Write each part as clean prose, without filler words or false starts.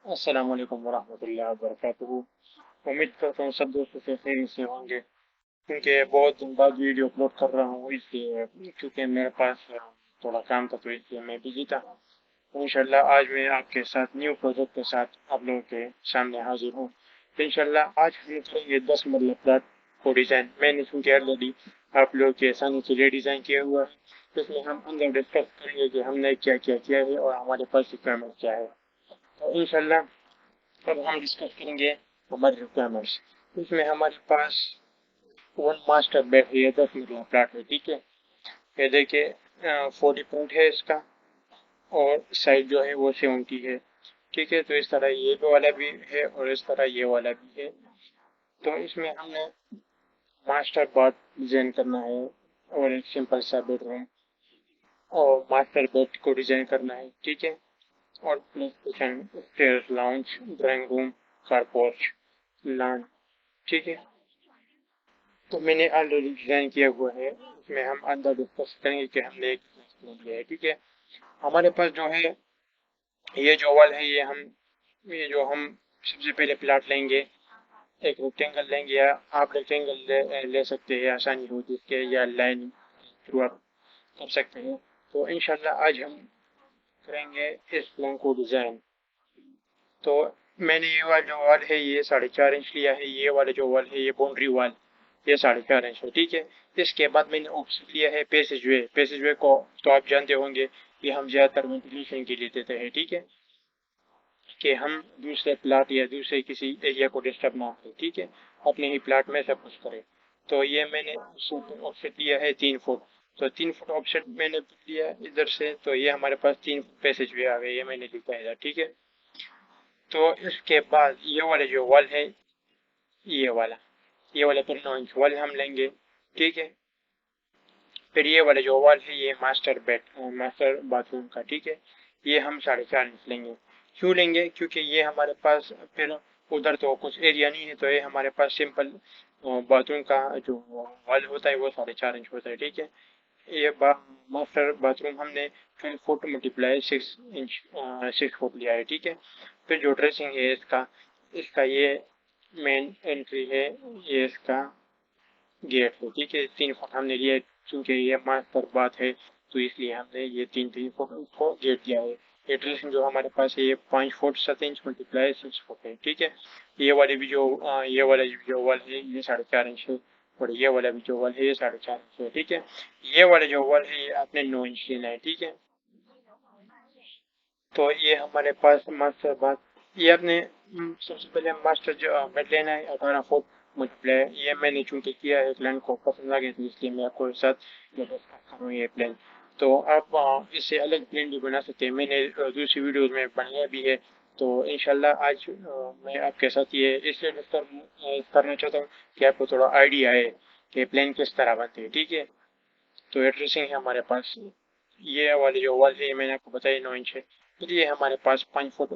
अस्सलाम वालेकुम वरहमतुल्लाहि वबरकातुहू। उम्मीद करता हूँ सब दोस्त से खैरियत से होंगे, क्योंकि बहुत दिन बाद वीडियो अपलोड कर रहा हूँ इसलिए, क्योंकि मेरे पास थोड़ा काम था तो इसलिए मैं बिजी था। इंशाल्लाह आज मैं आपके साथ न्यू प्रोजेक्ट के साथ आप लोगों के सामने हाजिर हूँ। तो इंशाल्लाह आज हम करेंगे 10 मरला प्लाट को डिज़ाइन। मैंने चूँकि ऑलरेडी आप लोगों के सामने के लिए डिज़ाइन किया हुआ है, तो इसमें हम अंदर डिस्कस करेंगे कि हमने क्या क्या किया है और हमारे पास रिक्वायरमेंट क्या है। तो इंशाल्लाह अब हम डिस्कस करेंगे हमारे रिक्वायरमेंट्स। इसमें हमारे पास वन मास्टर बेड है, ये 10 मरला प्लाट है, ठीक है। ये देखिए 40 फुट है इसका, और साइज जो है वो 70 है, ठीक है। तो इस तरह ये वाला भी है और इस तरह ये वाला भी है। तो इसमें हमने मास्टर बाथ डिजाइन करना है, और एक सिंपल सा बेडरूम और मास्टर बेड को डिजाइन करना है, ठीक है। और plus kitchen, stairs, lounge, drawing room, car porch, lawn, ठीक है। तो मैंने ऑलरेडी डिजाइन किया हुआ है, इसमें हम अंदर डिस्कस करेंगे कि हमने एक लिया है, ठीक है। हमारे पास जो है ये जो वॉल है, ये जो हम सबसे पहले प्लाट लेंगे, एक रेक्टेंगल लेंगे, या आप रेक्टेंगल ले सकते हैं, आसानी हो जिसके, या लाइन थ्रू आप कर सकते हैं। तो इंशाल्लाह आज हम करेंगे इस प्लान को डिजाइन। तो मैंने ये वाला जो वॉल है ये 4.5 इंच लिया है, ये वाला जो वॉल है ये बाउंड्री वॉल, ये 4.5 इंच है, ठीक है। इसके बाद मैंने ऑप्शन लिया है पैसेज वे। पैसेज वे को तो आप जानते होंगे कि हम ज्यादातर वेंटिलेशन के लिए देते हैं, ठीक है, कि हम दूसरे प्लाट या दूसरे किसी एरिया को डिस्टर्ब ना करें, ठीक है, अपने ही प्लाट में सब कुछ करें। तो ये मैंने ऑफसेट लिया है 3 फुट। तो 3 फुट ऑफसेट मैंने लिया इधर से, तो ये हमारे पास 3 फुट पैसेज वे आ गए, ये मैंने लिखा है इधर, ठीक है। तो इसके बाद ये वाला जो वॉल है, ये वाला ये वाला फिर 9 इंच वॉल हम लेंगे, ठीक है। फिर ये वाला जो वॉल है ये मास्टर बाथरूम का, ठीक है, ये हम 4.5 इंच लेंगे। क्यों लेंगे? क्योंकि ये हमारे पास फिर उधर तो कुछ एरिया नहीं है, तो ये हमारे पास सिंपल बाथरूम का जो वॉल होता है वो 4.5 इंच होता है, ठीक है। ये मास्टर बाथरूम हमने 12 फुट मल्टीप्लाई 6 इंच 6 फुट लिया है, ठीक है। फिर जो ड्रेसिंग है इसका इसका ये मेन एंट्री है, ये इसका गेट है, ठीक है। 3 फुट हमने लिया है, क्योंकि ये मास्टर बात है, तो इसलिए हमने ये 3 3 फुट को गेट दिया है। ये ड्रेसिंग जो हमारे पास है ये 5 फुट 7 इंच मल्टीप्लाई 6 फुट है, ठीक है। ये वाले भी जो ये वाला जो वॉल है ये 4.5 इंच है, और ये वाला भी जो वॉल है ये 4.5 इंच है, ठीक है। ये वाला जो वॉल है ये आपने 9 इंच लेना है, ठीक है। तो ये हमारे पास मास्टर बाथ, ये आपने सबसे पहले मास्टर जो बेड लेना है 18 फुट मल्टीप्लाई, ये मैंने चूंकि किया है प्लान को पसंद आ गया, तो इसलिए मैं आपको साथ ये डिस्कस करूँ ये प्लान। तो आप इससे अलग प्लान भी बना सकते हैं, मैंने दूसरी वीडियोज में बनाया भी है। तो इंशाल्लाह आज मैं आपके साथ ये इसलिए डिस्कस करना चाहता हूँ कि आपको थोड़ा आइडिया है कि प्लान किस तरह बनते हैं, ठीक है। तो ये ड्रेसिंग है हमारे पास, ये वाली जो वॉल है ये मैंने आपको बताया 9 इंच है। फिर ये हमारे पास 5 फुट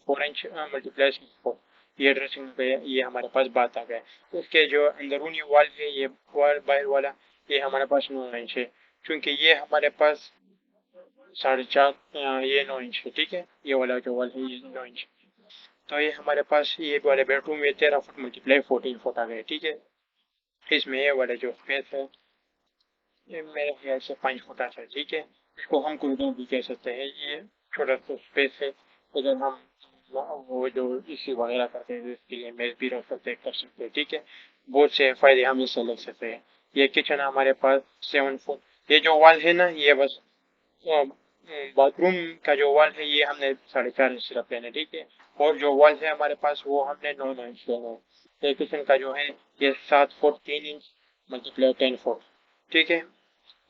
4 इंच मल्टीप्लाई 6 फुट, ये ड्रेसिंग पे ये हमारे पास बात आ गया। इसके जो अंदरूनी वॉल है ये वॉल बाहर वाला, ये हमारे पास 9 इंच है, क्योंकि ये हमारे पास 4.5 ये 9 इंच है, ठीक है। ये वाला जो वॉल है ये 9 इंच। तो ये हमारे पास ये वाले बेडरूम ये 13 फुट मल्टीप्लाई 14 फुट आ गए, ठीक है। इसमें ये वाला जो स्पेस है ये मेरे ख्याल से 5 फुट आता है, ठीक है। इसको हम कॉरिडोर भी कह सकते हैं, ये छोटा सा स्पेस है, अगर हम वो जो इसी वगैरह करते हैं इसके लिए मेज भी रख सकते हैं, कर सकते हैं, ठीक है। बहुत से फायदे हम इससे ले सकते हैं। ये किचन हमारे पास 7 फुट, ये जो वॉल है ना ये बस बाथरूम का जो वॉल है ये हमने 4.5 इंच सिर्फ लेना है, ठीक है। और जो वॉल है हमारे पास वो हमने 9 इंच लेना है। ये किचन का जो है ये 7 फुट 3 इंच मल्टीप्लाई 10 फुट, ठीक है।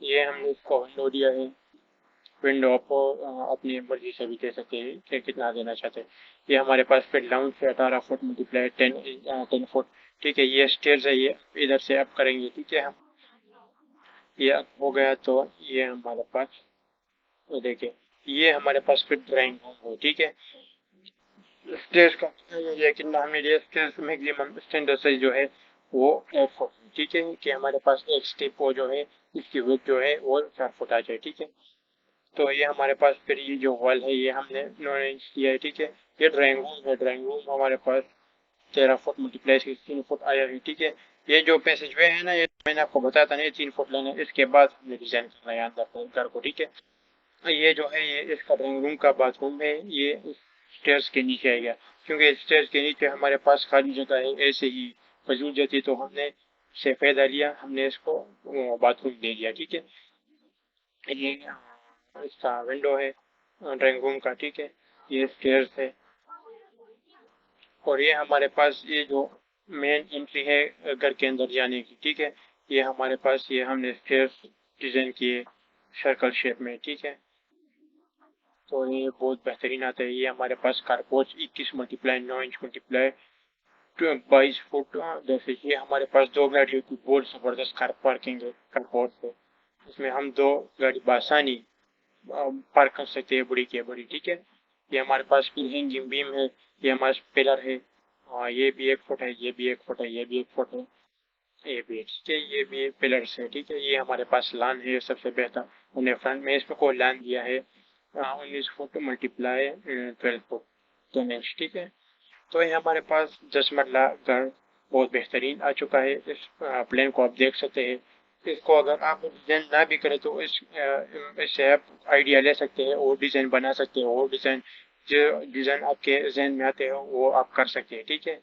ये हमने इसको विंडो दिया है। विंडो आपको अपनी मर्जी से भी दे सकते हैं कि कितना देना चाहते हैं। ये हमारे पास फिर लाउंज है 18 फुट मल्टीप्लाई 10 फुट, ठीक है। ये स्टेयर्स है, ये इधर से अप करेंगे, ठीक है। हम ये अप हो गया, तो ये हमारे पास ये देखिए, ये हमारे पास फिर ड्राइंग रूम है, ठीक है। स्टेयर्स का ये कितना हमने लिया, स्टेयर्स मैक्सिमम स्टैंडर्ड साइज जो है वो 8 फुट, ठीक है, कि हमारे पास एक स्टेप वो जो है इसकी विड्थ जो है वो 4 फुट आ जाए, ठीक है। तो ये हमारे पास फिर ये जो वॉल है ये हमने 9 इंच किया है, ठीक है। ये ड्राइंग रूम है, ड्राइंग रूम हमारे पास 13 फुट मल्टीप्लाई 16 फुट आया है, ठीक है। ये जो पैसेज वे है ना, ये मैंने आपको बताया था ना, ये 3 फुट लेना है, इसके बाद हमने डिजाइन करना है अंदर घर को, ठीक है। ये जो है ये इसका ड्राइंग रूम का बाथरूम है, ये स्टेयर्स के नीचे आएगा, क्योंकि स्टेयर्स के नीचे हमारे पास खाली जगह है, ऐसे ही फजूल जाती, तो हमने से फायदा लिया, हमने इसको बाथरूम दे दिया, ठीक है। ये इसका विंडो है ड्राइंग रूम का, ठीक है। ये स्टेयर्स है, और ये हमारे पास ये जो मेन एंट्री है घर के अंदर जाने की, ठीक है। ये हमारे पास ये हमने स्टेयर्स डिजाइन किए सर्कल शेप में, ठीक है। तो ये बहुत बेहतरीन आता है। ये हमारे पास कारपोच 21 मल्टीप्लाई 9 इंच मल्टीप्लाई 22 फुट, जैसे ये हमारे पास 2 गाड़ियों की बहुत जबरदस्त कार पार्किंग है कारपोच से। इसमें हम 2 गाड़ी बासानी पार्क कर सकते हैं, बड़ी के बड़ी, ठीक है। ये हमारे पास फिर हैंगिंग बीम है, ये हमारे पिलर है, ये भी 1 फुट है, ये भी 1 फुट है, ये भी 1 फुट है, ये भी ठीक है, ये भी पिलर्स है, ठीक है। ये हमारे पास लान है सबसे बेहतर, उन्हें फ्रंट में इसमें को लान दिया है 19 फुट मल्टीप्लाई 12 फुट 10 इंच, ठीक है। तो ये हमारे पास 10 मरला घर बहुत बेहतरीन आ चुका है। इस प्लान को आप देख सकते हैं। इसको अगर आप डिज़ाइन ना भी करें तो इससे आप आइडिया ले सकते हैं और डिज़ाइन बना सकते हैं, और डिज़ाइन जो डिज़ाइन आपके जहन में आते हो वो आप कर सकते हैं, ठीक है।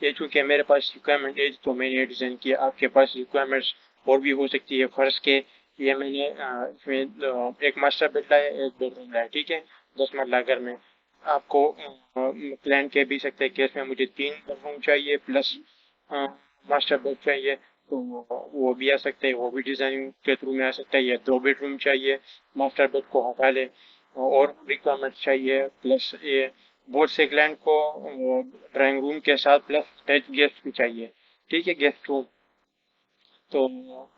ये चूंकि मेरे पास रिक्वायरमेंट है तो मैंने ये डिज़ाइन किया, आपके पास रिक्वायरमेंट्स और भी हो सकती है। फर्श के ये मैंने इसमें एक मास्टर बेड लाया, एक बेडरूम लाया, ठीक है। 10 मरला घर में आपको प्लान कह भी सकते हैं कि इसमें मुझे 3 रूम चाहिए प्लस मास्टर बेड चाहिए, तो वो भी आ सकते हैं, वो भी डिज़ाइन के थ्रू में आ सकता है। या 2 बेडरूम चाहिए, मास्टर बेड को हटा ले, और रिक्वायरमेंट चाहिए प्लस ये बोर्ड से क्लाइंट को ड्राइंग रूम के साथ प्लस अटैच गेस्ट भी चाहिए, ठीक है, गेस्ट रूम, तो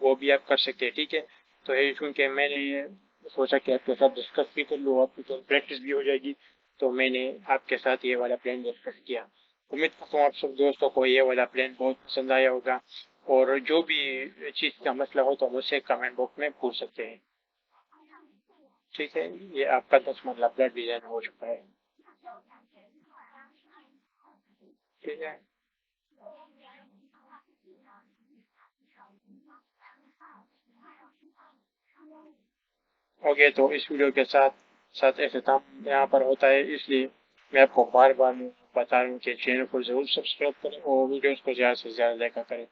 वो भी आप कर सकते हैं, ठीक है। तो ये चूंकि मैंने ये सोचा कि आपके साथ डिस्कस भी कर लूँ, आपकी तो प्रैक्टिस भी हो जाएगी, तो मैंने आपके साथ ये वाला प्लान डिस्कस किया। उम्मीद करता हूँ आप सब दोस्तों को ये वाला प्लान बहुत पसंद आया होगा, और जो भी चीज़ का मसला हो तो मुझसे कमेंट बॉक्स में पूछ सकते हैं, ठीक है। ये आपका 10 मरला फ्लैट डिजाइन हो चुका है, ठीक है। ओके, तो इस वीडियो के साथ साथ अख्ताम यहाँ पर होता है, इसलिए मैं आपको बार बार बता रहा हूँ कि चैनल को जरूर सब्सक्राइब करें और वीडियोस को ज़्यादा से ज़्यादा देखा करें,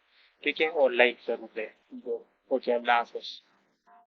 ठीक है, और लाइक जरूर दें। ओके, अल्लाह हाफिज़।